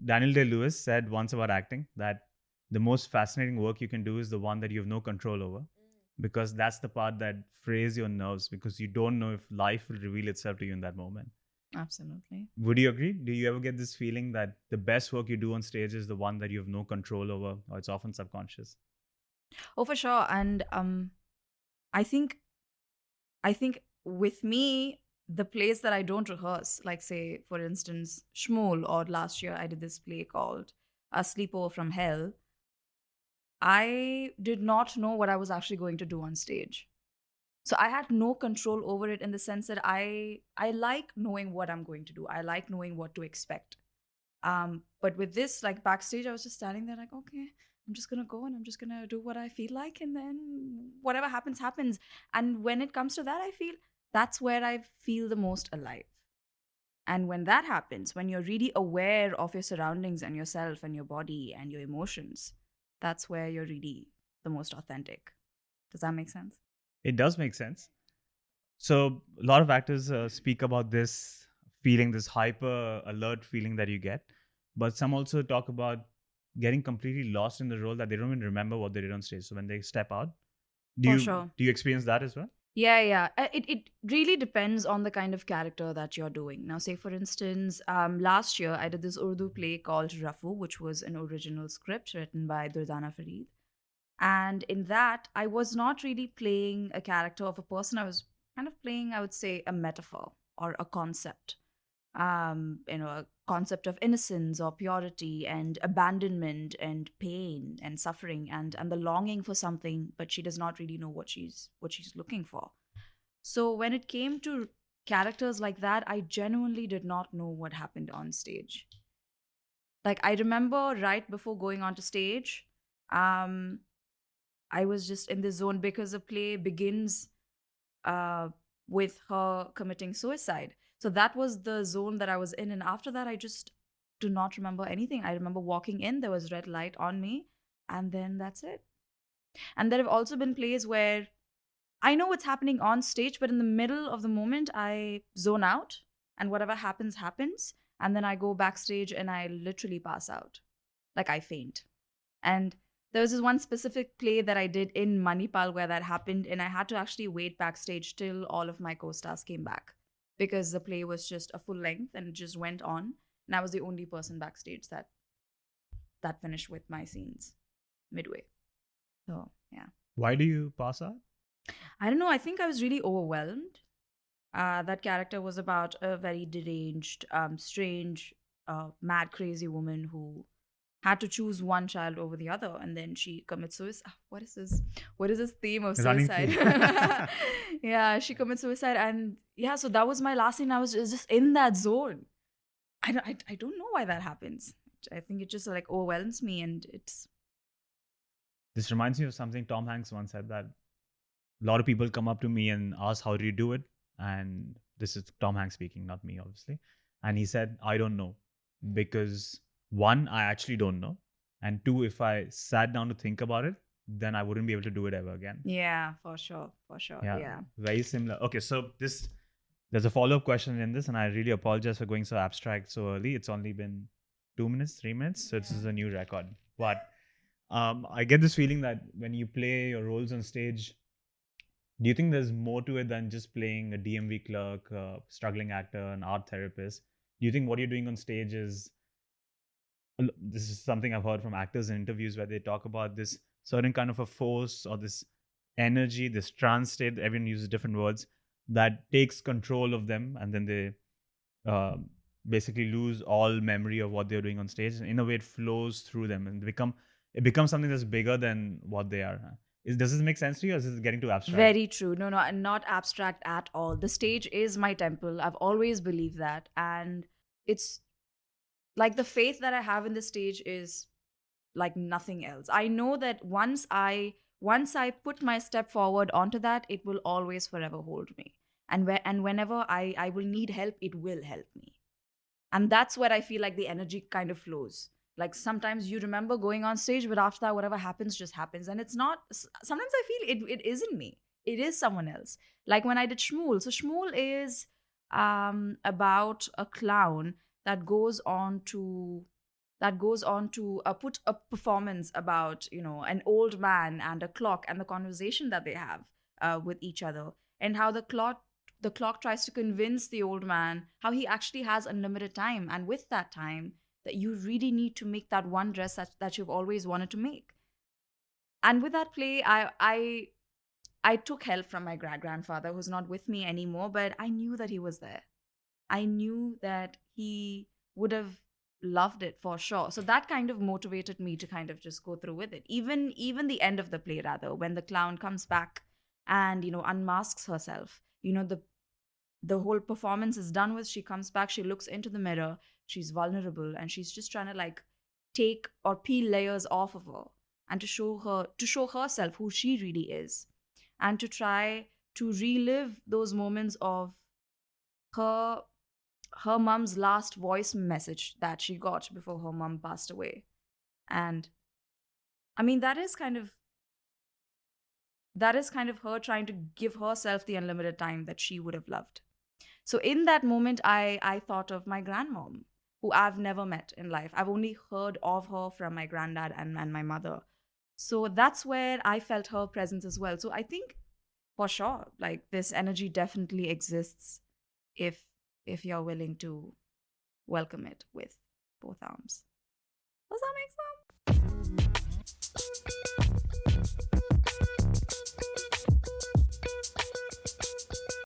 Daniel Day-Lewis said once about acting that the most fascinating work you can do is the one that you have no control over, because that's the part that frays your nerves, because you don't know if life will reveal itself to you in that moment. Absolutely. Would you agree? Do you ever get this feeling that the best work you do on stage is the one that you have no control over, or it's often subconscious? Oh, for sure. And I think with me, the plays that I don't rehearse, like say for instance, Shmool, or last year I did this play called A Sleepover from Hell. I did not know what I was actually going to do on stage. So I had no control over it, in the sense that I like knowing what I'm going to do. I like knowing what to expect. But with this, like backstage, I was just standing there like, okay, I'm just gonna go and I'm just gonna do what I feel like, and then whatever happens, happens. And when it comes to that, I feel that's where I feel the most alive. And when that happens, when you're really aware of your surroundings and yourself and your body and your emotions, that's where you're really the most authentic. Does that make sense? It does make sense. So a lot of actors speak about this feeling, this hyper alert feeling that you get, but some also talk about getting completely lost in the role that they don't even remember what they did on stage. So when they step out, do For you sure. do you experience that as well? Yeah, yeah. It really depends on the kind of character that you're doing. Now, say for instance, last year I did this Urdu play called Rafu, which was an original script written by Durdana Farid. And in that, I was not really playing a character of a person. I was kind of playing, I would say, a metaphor or a concept. A concept of innocence or purity and abandonment and pain and suffering and the longing for something, but she does not really know what she's looking for. So when it came to characters like that, I genuinely did not know what happened on stage. Like I remember right before going onto stage, um, I was just in this zone because the play begins uh, with her committing suicide. So that was the zone that I was in. And after that, I just do not remember anything. I remember walking in, there was red light on me, and then that's it. And there have also been plays where I know what's happening on stage, but in the middle of the moment, I zone out, and whatever happens, happens. And then I go backstage and I literally pass out. Like I faint. And there was this one specific play that I did in Manipal where that happened, and I had to actually wait backstage till all of my co-stars came back, because the play was just a full length and it just went on, and I was the only person backstage that finished with my scenes midway. So yeah, Why do you pass out? I don't know. I think I was really overwhelmed. That character was about a very deranged, strange, mad, crazy woman who had to choose one child over the other, and then she commits suicide. What is this? What is this theme of Running suicide? theme. Yeah, she commits suicide, and yeah, so that was my last scene. I was just in that zone. I don't know why that happens. I think it just like overwhelms me, and it's This reminds me of something Tom Hanks once said, that a lot of people come up to me and ask, how do you do it? And this is Tom Hanks speaking, not me, obviously. And he said, I don't know. Because one, I actually don't know. And two, if I sat down to think about it, then I wouldn't be able to do it ever again. yeah, for sure, Yeah, yeah. very similar. Okay, so there's a follow-up question in this, and I really apologize for going so abstract so early. It's only been 2 minutes, 3 minutes, so this is a new record. But I get this feeling that when you play your roles on stage, do you think there's more to it than just playing a DMV clerk, a struggling actor, an art therapist? Do you think what you're doing on stage is, this is something I've heard from actors in interviews where they talk about this certain kind of a force or this energy, this trance state, everyone uses different words, that takes control of them, and then they uh, basically lose all memory of what they're doing on stage. In a way, it flows through them and it becomes something that's bigger than what they are. Does this make sense to you, or is this getting too abstract? Very true. No, no, not abstract at all. The stage is my temple. I've always believed that. And it's like the faith that I have in the stage is like nothing else. I know that once I put my step forward onto that, it will always forever hold me. And whenever I will need help, it will help me. And that's where I feel like the energy kind of flows. Like sometimes you remember going on stage, but after that, whatever happens just happens. And it's not, sometimes I feel it isn't me, it is someone else. Like when I did Shmool. So Shmool is about a clown that goes on to that goes on to put a performance about, you know, an old man and a clock and the conversation that they have with each other, and how the clock tries to convince the old man how he actually has unlimited time, and with that time that you really need to make that one dress that you've always wanted to make. And with that play, I took help from my grandfather, who's not with me anymore, but I knew that he was there. I knew that he would have loved it for sure. So that kind of motivated me to kind of just go through with it. Even the end of the play, rather, when the clown comes back and, you know, unmasks herself. You know, the whole performance is done with. She comes back, she looks into the mirror, she's vulnerable, and she's just trying to like take or peel layers off of her, and to show herself who she really is, and to try to relive those moments of her her mom's last voice message that she got before her mom passed away. And I mean, that is kind of her trying to give herself the unlimited time that she would have loved. So in that moment, I thought of my grandmom, who I've never met in life. I've only heard of her from my granddad and my mother. So that's where I felt her presence as well. So I think for sure, like, this energy definitely exists if you're willing to welcome it with both arms. Does that make sense?